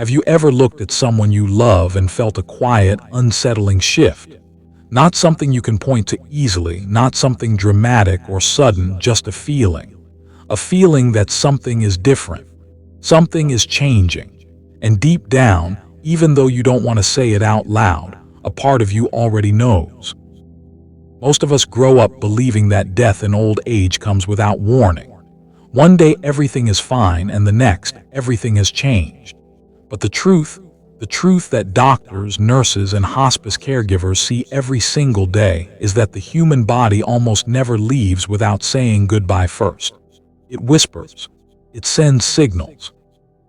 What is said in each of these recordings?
Have you ever looked at someone you love and felt a quiet, unsettling shift? Not something you can point to easily, not something dramatic or sudden, just a feeling. A feeling that something is different. Something is changing. And deep down, even though you don't want to say it out loud, a part of you already knows. Most of us grow up believing that death in old age comes without warning. One day everything is fine, and the next, everything has changed. But the truth that doctors, nurses, and hospice caregivers see every single day is that the human body almost never leaves without saying goodbye first. It whispers. It sends signals.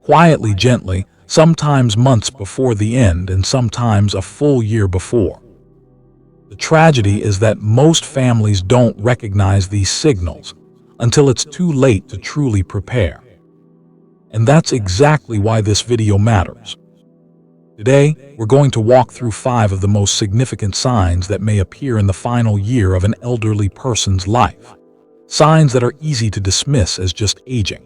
Quietly, gently, sometimes months before the end and sometimes a full year before. The tragedy is that most families don't recognize these signals until it's too late to truly prepare. And that's exactly why this video matters. Today, we're going to walk through 5 of the most significant signs that may appear in the final year of an elderly person's life. Signs that are easy to dismiss as just aging.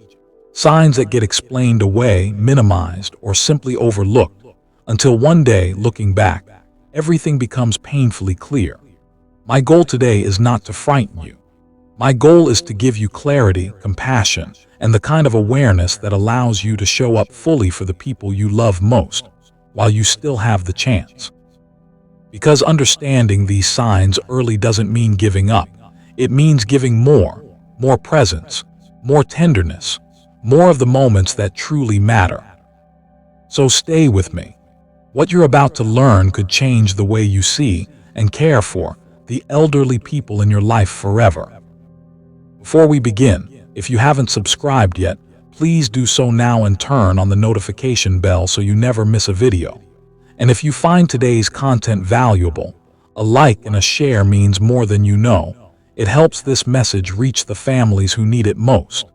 Signs that get explained away, minimized, or simply overlooked, until one day, looking back, everything becomes painfully clear. My goal today is not to frighten you. My goal is to give you clarity, compassion, and the kind of awareness that allows you to show up fully for the people you love most, while you still have the chance. Because understanding these signs early doesn't mean giving up. It means giving more presence, more tenderness, more of the moments that truly matter. So stay with me. What you're about to learn could change the way you see and care for the elderly people in your life forever. Before we begin, if you haven't subscribed yet, please do so now and turn on the notification bell so you never miss a video. And if you find today's content valuable, a like and a share means more than you know. It helps this message reach the families who need it most.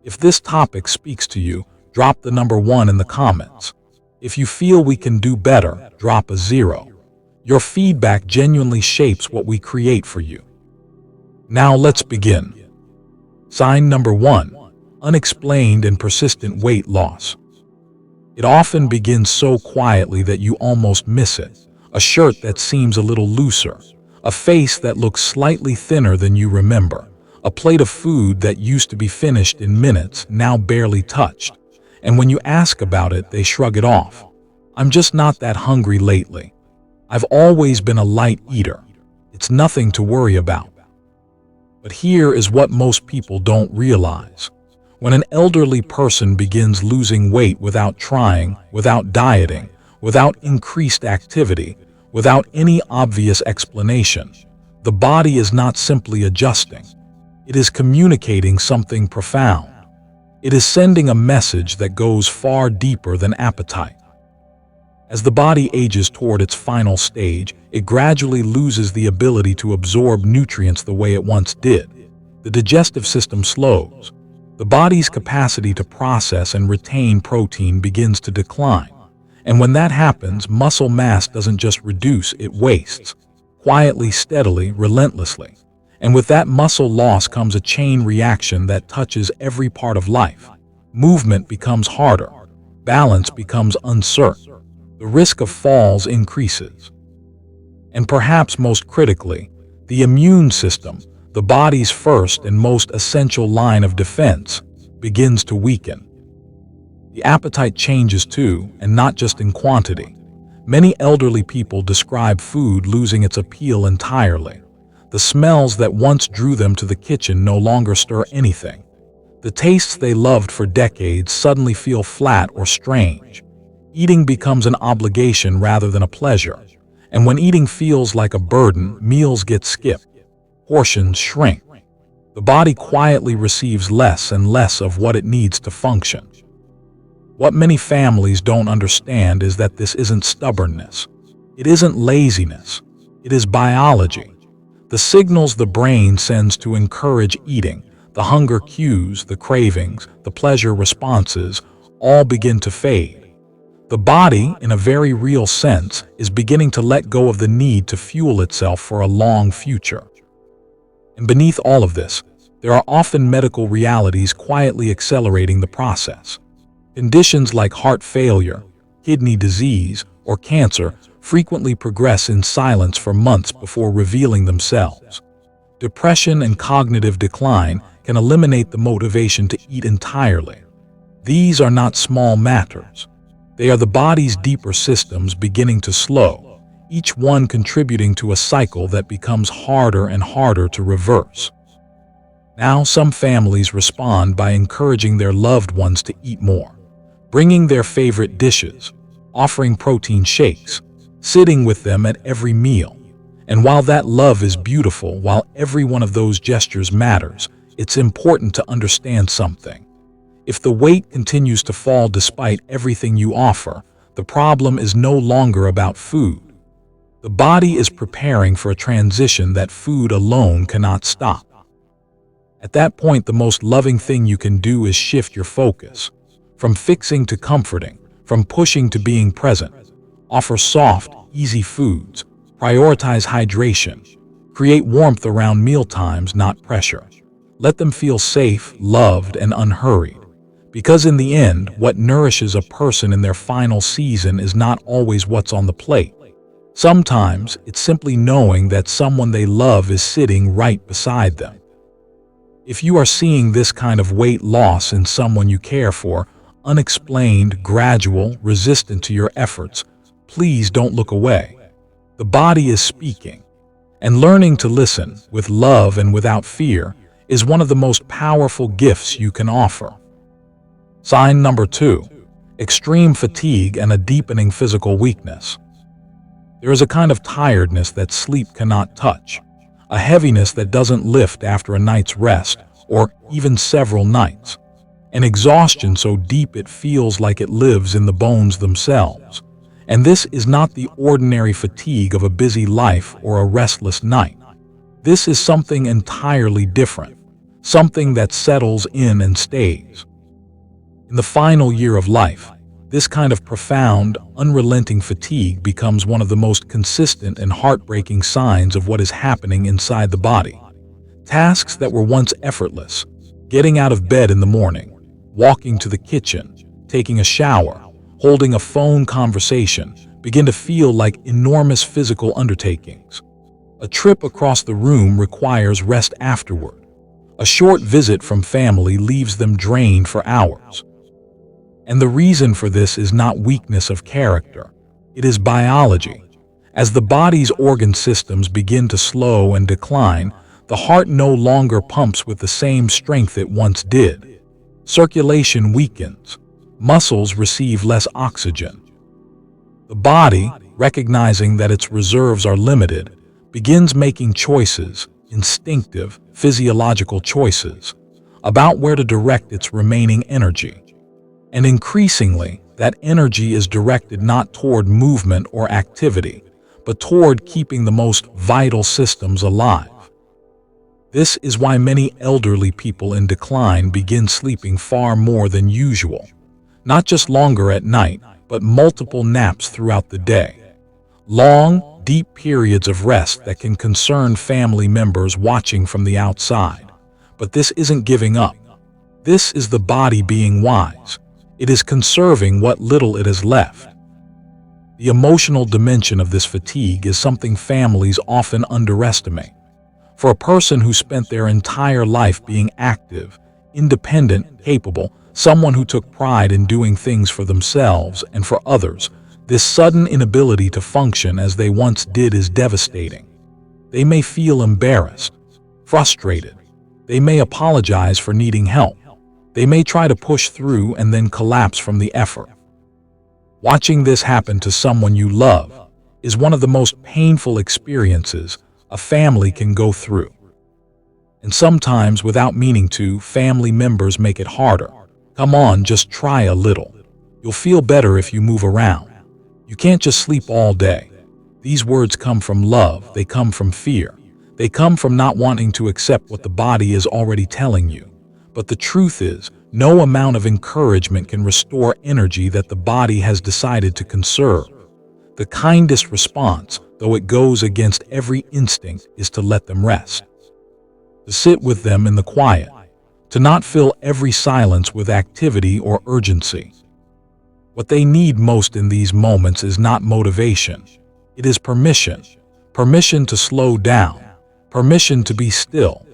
If this topic speaks to you, drop the number 1 in the comments. If you feel we can do better, drop a 0. Your feedback genuinely shapes what we create for you. Now let's begin. Sign number 1. Unexplained and persistent weight loss. It often begins so quietly that you almost miss it. A shirt that seems a little looser. A face that looks slightly thinner than you remember. A plate of food that used to be finished in minutes, now barely touched. And when you ask about it, they shrug it off. I'm just not that hungry lately. I've always been a light eater. It's nothing to worry about. But here is what most people don't realize. When an elderly person begins losing weight without trying, without dieting, without increased activity, without any obvious explanation, the body is not simply adjusting. It is communicating something profound. It is sending a message that goes far deeper than appetite. As the body ages toward its final stage, it gradually loses the ability to absorb nutrients the way it once did. The digestive system slows. The body's capacity to process and retain protein begins to decline. And when that happens, muscle mass doesn't just reduce, it wastes. Quietly, steadily, relentlessly. And with that muscle loss comes a chain reaction that touches every part of life. Movement becomes harder. Balance becomes uncertain. The risk of falls increases. And perhaps most critically, the immune system, the body's first and most essential line of defense, begins to weaken. The appetite changes too, and not just in quantity. Many elderly people describe food losing its appeal entirely. The smells that once drew them to the kitchen no longer stir anything. The tastes they loved for decades suddenly feel flat or strange. Eating becomes an obligation rather than a pleasure. And when eating feels like a burden, meals get skipped. Portions shrink. The body quietly receives less and less of what it needs to function. What many families don't understand is that this isn't stubbornness. It isn't laziness. It is biology. The signals the brain sends to encourage eating, the hunger cues, the cravings, the pleasure responses, all begin to fade. The body, in a very real sense, is beginning to let go of the need to fuel itself for a long future. And beneath all of this, there are often medical realities quietly accelerating the process. Conditions like heart failure, kidney disease, or cancer frequently progress in silence for months before revealing themselves. Depression and cognitive decline can eliminate the motivation to eat entirely. These are not small matters. They are the body's deeper systems beginning to slow, each one contributing to a cycle that becomes harder and harder to reverse. Now, some families respond by encouraging their loved ones to eat more, bringing their favorite dishes, offering protein shakes, sitting with them at every meal. And while that love is beautiful, while every one of those gestures matters, it's important to understand something. If the weight continues to fall despite everything you offer, the problem is no longer about food. The body is preparing for a transition that food alone cannot stop. At that point, the most loving thing you can do is shift your focus. From fixing to comforting, from pushing to being present. Offer soft, easy foods. Prioritize hydration. Create warmth around mealtimes, not pressure. Let them feel safe, loved, and unhurried. Because in the end, what nourishes a person in their final season is not always what's on the plate. Sometimes, it's simply knowing that someone they love is sitting right beside them. If you are seeing this kind of weight loss in someone you care for, unexplained, gradual, resistant to your efforts, please don't look away. The body is speaking, and learning to listen with love and without fear is one of the most powerful gifts you can offer. Sign number 2. Extreme fatigue and a deepening physical weakness. There is a kind of tiredness that sleep cannot touch, a heaviness that doesn't lift after a night's rest or even several nights, an exhaustion so deep it feels like it lives in the bones themselves. And this is not the ordinary fatigue of a busy life or a restless night. This is something entirely different, something that settles in and stays. In the final year of life, this kind of profound, unrelenting fatigue becomes one of the most consistent and heartbreaking signs of what is happening inside the body. Tasks that were once effortless, getting out of bed in the morning, walking to the kitchen, taking a shower, holding a phone conversation, begin to feel like enormous physical undertakings. A trip across the room requires rest afterward. A short visit from family leaves them drained for hours. And the reason for this is not weakness of character. It is biology. As the body's organ systems begin to slow and decline, the heart no longer pumps with the same strength it once did. Circulation weakens. Muscles receive less oxygen. The body, recognizing that its reserves are limited, begins making choices, instinctive, physiological choices, about where to direct its remaining energy. And increasingly, that energy is directed not toward movement or activity, but toward keeping the most vital systems alive. This is why many elderly people in decline begin sleeping far more than usual. Not just longer at night, but multiple naps throughout the day. Long, deep periods of rest that can concern family members watching from the outside. But this isn't giving up. This is the body being wise. It is conserving what little it has left. The emotional dimension of this fatigue is something families often underestimate. For a person who spent their entire life being active, independent, capable, someone who took pride in doing things for themselves and for others, this sudden inability to function as they once did is devastating. They may feel embarrassed, frustrated. They may apologize for needing help. They may try to push through and then collapse from the effort. Watching this happen to someone you love is one of the most painful experiences a family can go through. And sometimes, without meaning to, family members make it harder. Come on, just try a little. You'll feel better if you move around. You can't just sleep all day. These words come from love, they come from fear. They come from not wanting to accept what the body is already telling you. But the truth is, no amount of encouragement can restore energy that the body has decided to conserve. The kindest response, though it goes against every instinct, is to let them rest. To sit with them in the quiet. To not fill every silence with activity or urgency. What they need most in these moments is not motivation. It is permission. Permission to slow down. Permission to be still.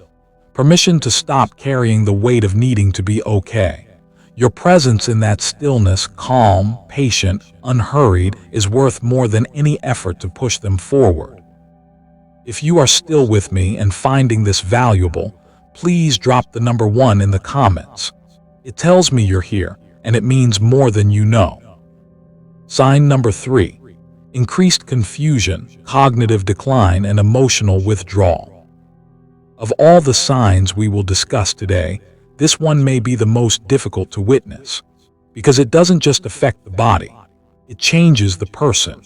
Permission to stop carrying the weight of needing to be okay. Your presence in that stillness, calm, patient, unhurried, is worth more than any effort to push them forward. If you are still with me and finding this valuable, please drop the number 1 in the comments. It tells me you're here, and it means more than you know. Sign number 3. Increased confusion, cognitive decline, and emotional withdrawal. Of all the signs we will discuss today, this one may be the most difficult to witness, because it doesn't just affect the body, it changes the person.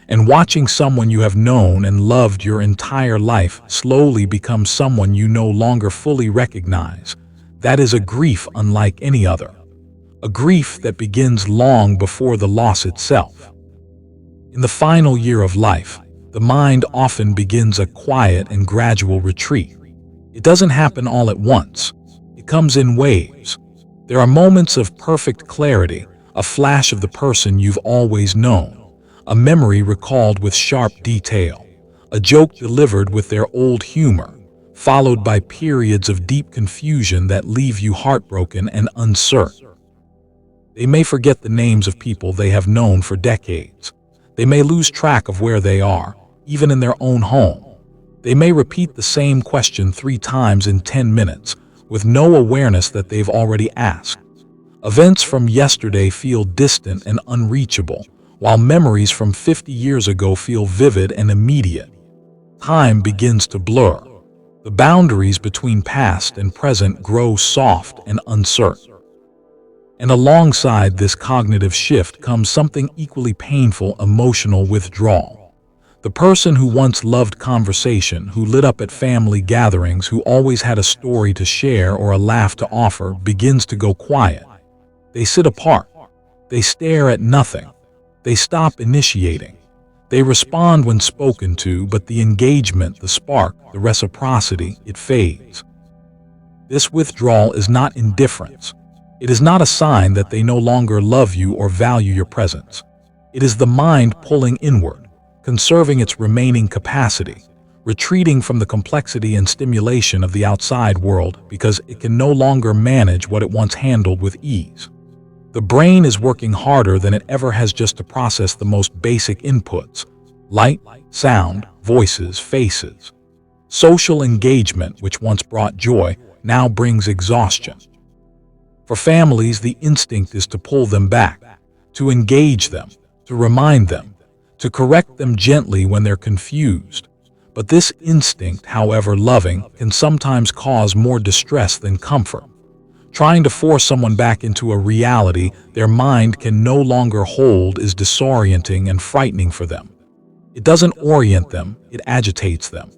And watching someone you have known and loved your entire life slowly become someone you no longer fully recognize, that is a grief unlike any other. A grief that begins long before the loss itself. In the final year of life, the mind often begins a quiet and gradual retreat. It doesn't happen all at once. It comes in waves. There are moments of perfect clarity, a flash of the person you've always known, a memory recalled with sharp detail, a joke delivered with their old humor, followed by periods of deep confusion that leave you heartbroken and uncertain. They may forget the names of people they have known for decades. They may lose track of where they are, even in their own home. They may repeat the same question 3 times in 10 minutes, with no awareness that they've already asked. Events from yesterday feel distant and unreachable, while memories from 50 years ago feel vivid and immediate. Time begins to blur. The boundaries between past and present grow soft and uncertain. And alongside this cognitive shift comes something equally painful: emotional withdrawal. The person who once loved conversation, who lit up at family gatherings, who always had a story to share or a laugh to offer, begins to go quiet. They sit apart. They stare at nothing. They stop initiating. They respond when spoken to, but the engagement, the spark, the reciprocity, it fades. This withdrawal is not indifference. It is not a sign that they no longer love you or value your presence. It is the mind pulling inward, conserving its remaining capacity, retreating from the complexity and stimulation of the outside world because it can no longer manage what it once handled with ease. The brain is working harder than it ever has just to process the most basic inputs: light, sound, voices, faces. Social engagement, which once brought joy, now brings exhaustion. For families, the instinct is to pull them back, to engage them, to remind them, to correct them gently when they're confused. But this instinct, however loving, can sometimes cause more distress than comfort. Trying to force someone back into a reality their mind can no longer hold is disorienting and frightening for them. It doesn't orient them, it agitates them.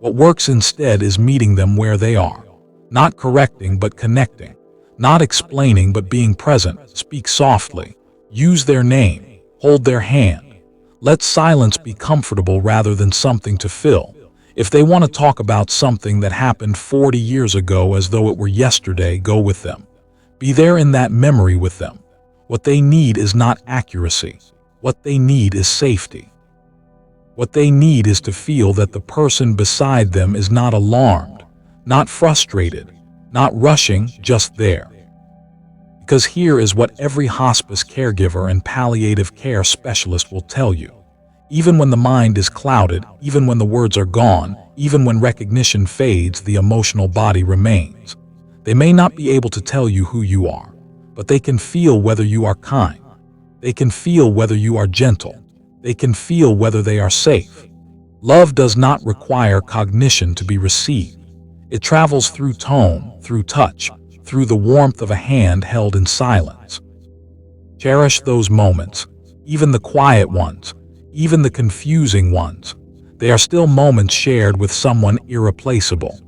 What works instead is meeting them where they are, not correcting but connecting, not explaining but being present. Speak softly, use their name, hold their hand. Let silence be comfortable rather than something to fill. If they want to talk about something that happened 40 years ago as though it were yesterday, go with them. Be there in that memory with them. What they need is not accuracy. What they need is safety. What they need is to feel that the person beside them is not alarmed, not frustrated, not rushing, just there. Because here is what every hospice caregiver and palliative care specialist will tell you. Even when the mind is clouded, even when the words are gone, even when recognition fades, the emotional body remains. They may not be able to tell you who you are, but they can feel whether you are kind. They can feel whether you are gentle. They can feel whether they are safe. Love does not require cognition to be received. It travels through tone, through touch, through the warmth of a hand held in silence. Cherish those moments, even the quiet ones, even the confusing ones. They are still moments shared with someone irreplaceable.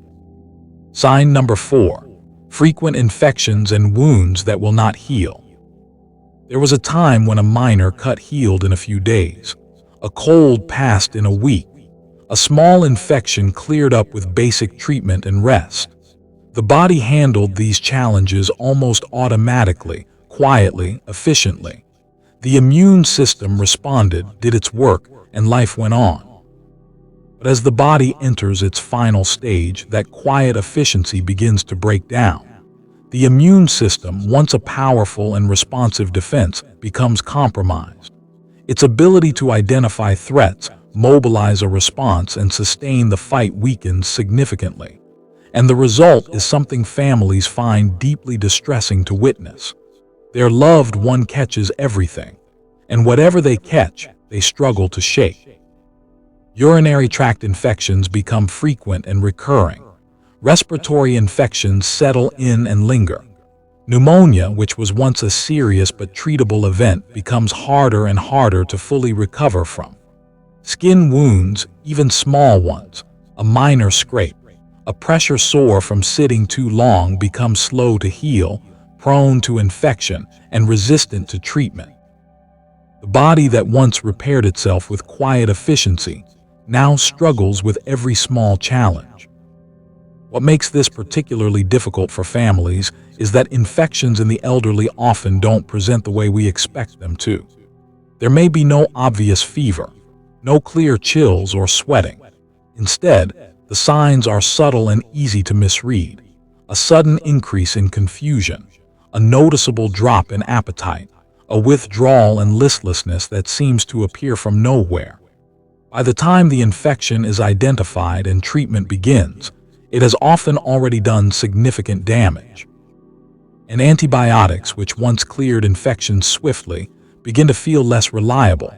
Sign number 4. Frequent infections and wounds that will not heal. There was a time when a minor cut healed in a few days. A cold passed in a week. A small infection cleared up with basic treatment and rest. The body handled these challenges almost automatically, quietly, efficiently. The immune system responded, did its work, and life went on. But as the body enters its final stage, that quiet efficiency begins to break down. The immune system, once a powerful and responsive defense, becomes compromised. Its ability to identify threats, mobilize a response, and sustain the fight weakens significantly. And the result is something families find deeply distressing to witness. Their loved one catches everything, and whatever they catch, they struggle to shake. Urinary tract infections become frequent and recurring. Respiratory infections settle in and linger. Pneumonia, which was once a serious but treatable event, becomes harder and harder to fully recover from. Skin wounds, even small ones, a minor scrape, a pressure sore from sitting too long, become slow to heal, prone to infection, and resistant to treatment. The body that once repaired itself with quiet efficiency now struggles with every small challenge. What makes this particularly difficult for families is that infections in the elderly often don't present the way we expect them to. There may be no obvious fever, no clear chills or sweating. Instead, the signs are subtle and easy to misread. A sudden increase in confusion, a noticeable drop in appetite, a withdrawal and listlessness that seems to appear from nowhere. By the time the infection is identified and treatment begins, it has often already done significant damage. And antibiotics, which once cleared infections swiftly, begin to feel less reliable.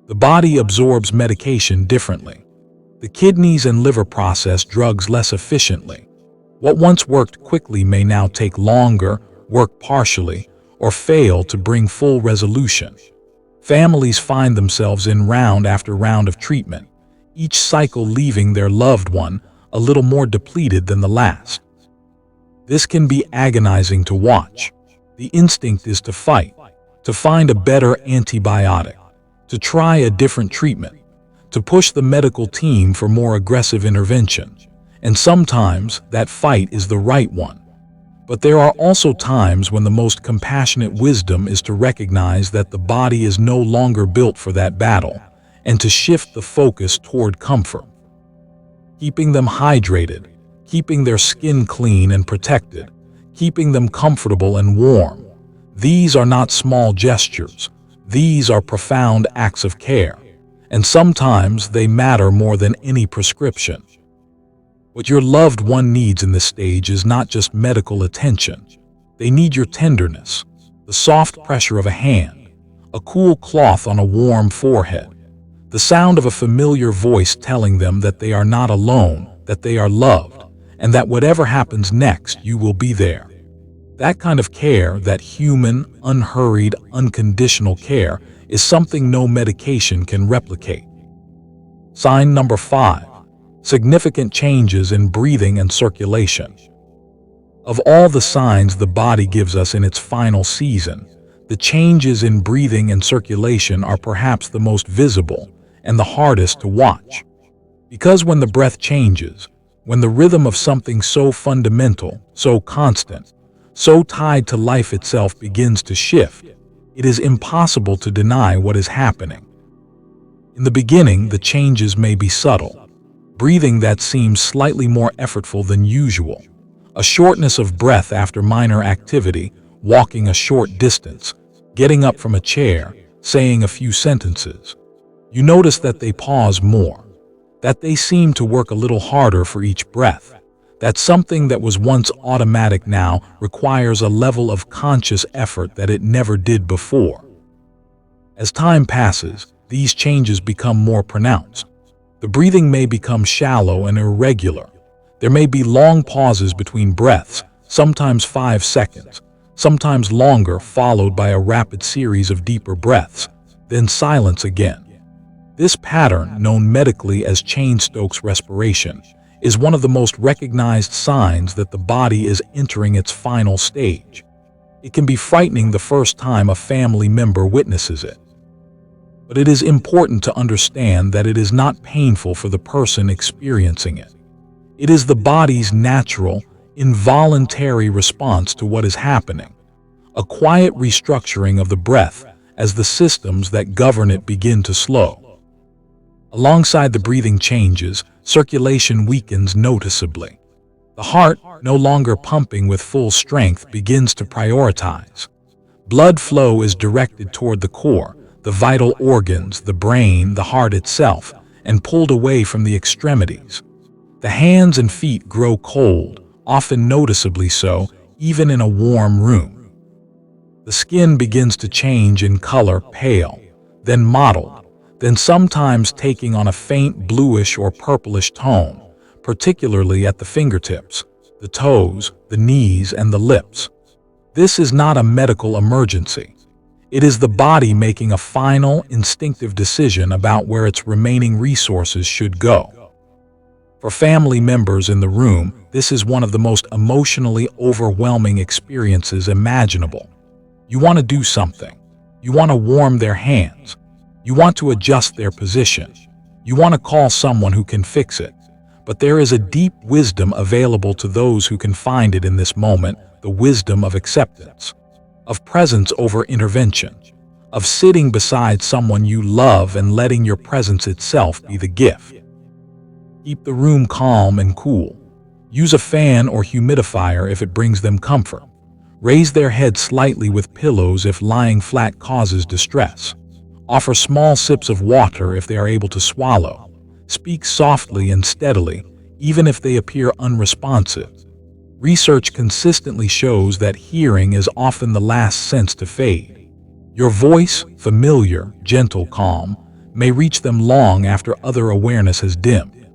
The body absorbs medication differently. The kidneys and liver process drugs less efficiently. What once worked quickly may now take longer, work partially, or fail to bring full resolution. Families find themselves in round after round of treatment, each cycle leaving their loved one a little more depleted than the last. This can be agonizing to watch. The instinct is to fight, to find a better antibiotic, to try a different treatment, to push the medical team for more aggressive intervention. And sometimes that fight is the right one. But there are also times when the most compassionate wisdom is to recognize that the body is no longer built for that battle, and to shift the focus toward comfort. Keeping them hydrated, keeping their skin clean and protected, keeping them comfortable and warm. These are not small gestures. These are profound acts of care, and sometimes they matter more than any prescription. What your loved one needs in this stage is not just medical attention. They need your tenderness, the soft pressure of a hand, a cool cloth on a warm forehead, the sound of a familiar voice telling them that they are not alone, that they are loved, and that whatever happens next, you will be there. That kind of care, that human, unhurried, unconditional care, is something no medication can replicate. Sign number 5. Significant changes in breathing and circulation. Of all the signs the body gives us in its final season, the changes in breathing and circulation are perhaps the most visible and the hardest to watch. Because when the breath changes, when the rhythm of something so fundamental, so constant, so tied to life itself begins to shift, it is impossible to deny what is happening. In the beginning, the changes may be subtle. Breathing that seems slightly more effortful than usual, a shortness of breath after minor activity, walking a short distance, getting up from a chair, saying a few sentences. You notice that they pause more, that they seem to work a little harder for each breath, that something that was once automatic now requires a level of conscious effort that it never did before. As time passes, these changes become more pronounced. The breathing may become shallow and irregular. There may be long pauses between breaths, sometimes 5 seconds, sometimes longer, followed by a rapid series of deeper breaths, then silence again. This pattern, known medically as Cheyne-Stokes respiration, is one of the most recognized signs that the body is entering its final stage. It can be frightening the first time a family member witnesses it. But it is important to understand that it is not painful for the person experiencing it. It is the body's natural, involuntary response to what is happening, a quiet restructuring of the breath as the systems that govern it begin to slow. Alongside the breathing changes, circulation weakens noticeably. The heart, no longer pumping with full strength, begins to prioritize. Blood flow is directed toward the core, the vital organs, the brain, the heart itself, and pulled away from the extremities. The hands and feet grow cold, often noticeably so, even in a warm room. The skin begins to change in color, pale, then mottled, then sometimes taking on a faint bluish or purplish tone, particularly at the fingertips, the toes, the knees, and the lips. This is not a medical emergency. It is the body making a final, instinctive decision about where its remaining resources should go. For family members in the room, this is one of the most emotionally overwhelming experiences imaginable. You want to do something. You want to warm their hands. You want to adjust their position. You want to call someone who can fix it. But there is a deep wisdom available to those who can find it in this moment, the wisdom of acceptance, of presence over intervention, of sitting beside someone you love and letting your presence itself be the gift. Keep the room calm and cool. Use a fan or humidifier if it brings them comfort. Raise their head slightly with pillows if lying flat causes distress. Offer small sips of water if they are able to swallow. Speak softly and steadily, even if they appear unresponsive. Research consistently shows that hearing is often the last sense to fade. Your voice, familiar, gentle, calm, may reach them long after other awareness has dimmed.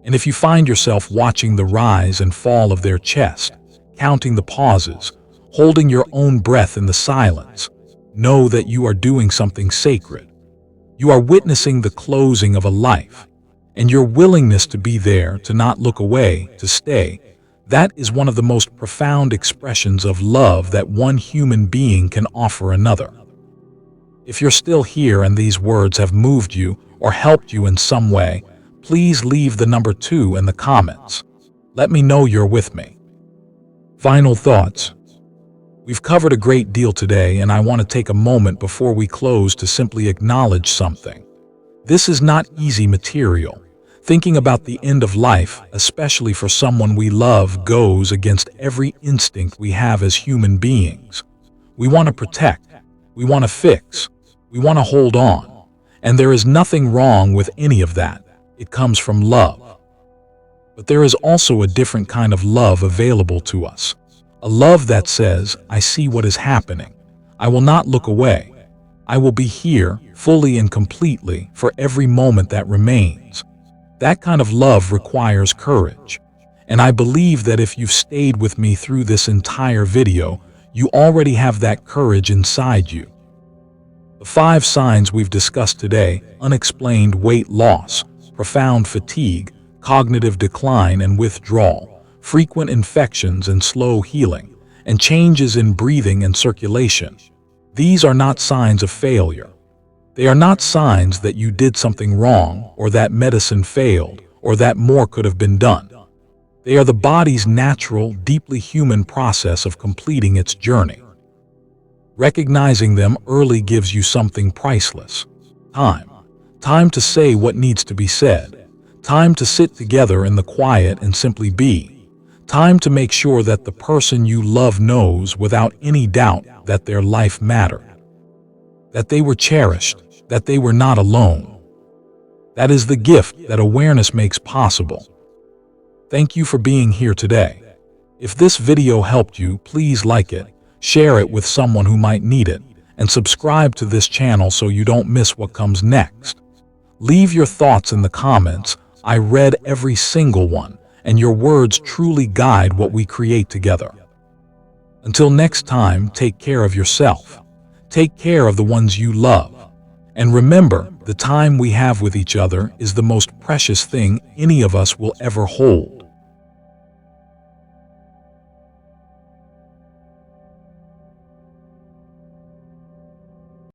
And if you find yourself watching the rise and fall of their chest, counting the pauses, holding your own breath in the silence, know that you are doing something sacred. You are witnessing the closing of a life, and your willingness to be there, to not look away, to stay, that is one of the most profound expressions of love that one human being can offer another. If you're still here and these words have moved you or helped you in some way, please leave the number 2 in the comments. Let me know you're with me. Final thoughts. We've covered a great deal today, and I want to take a moment before we close to simply acknowledge something. This is not easy material. Thinking about the end of life, especially for someone we love, goes against every instinct we have as human beings. We want to protect, we want to fix, we want to hold on. And there is nothing wrong with any of that. It comes from love. But there is also a different kind of love available to us. A love that says, I see what is happening. I will not look away. I will be here, fully and completely, for every moment that remains. That kind of love requires courage. And I believe that if you've stayed with me through this entire video, you already have that courage inside you. The 5 signs we've discussed today: unexplained weight loss, profound fatigue, cognitive decline and withdrawal, frequent infections and slow healing, and changes in breathing and circulation. These are not signs of failure. They are not signs that you did something wrong, or that medicine failed, or that more could have been done. They are the body's natural, deeply human process of completing its journey. Recognizing them early gives you something priceless: time. Time to say what needs to be said. Time to sit together in the quiet and simply be. Time to make sure that the person you love knows without any doubt that their life mattered, that they were cherished, that they were not alone. That is the gift that awareness makes possible. Thank you for being here today. If this video helped you, please like it, share it with someone who might need it, and subscribe to this channel so you don't miss what comes next. Leave your thoughts in the comments. I read every single one, and your words truly guide what we create together. Until next time, take care of yourself. Take care of the ones you love. And remember, the time we have with each other is the most precious thing any of us will ever hold.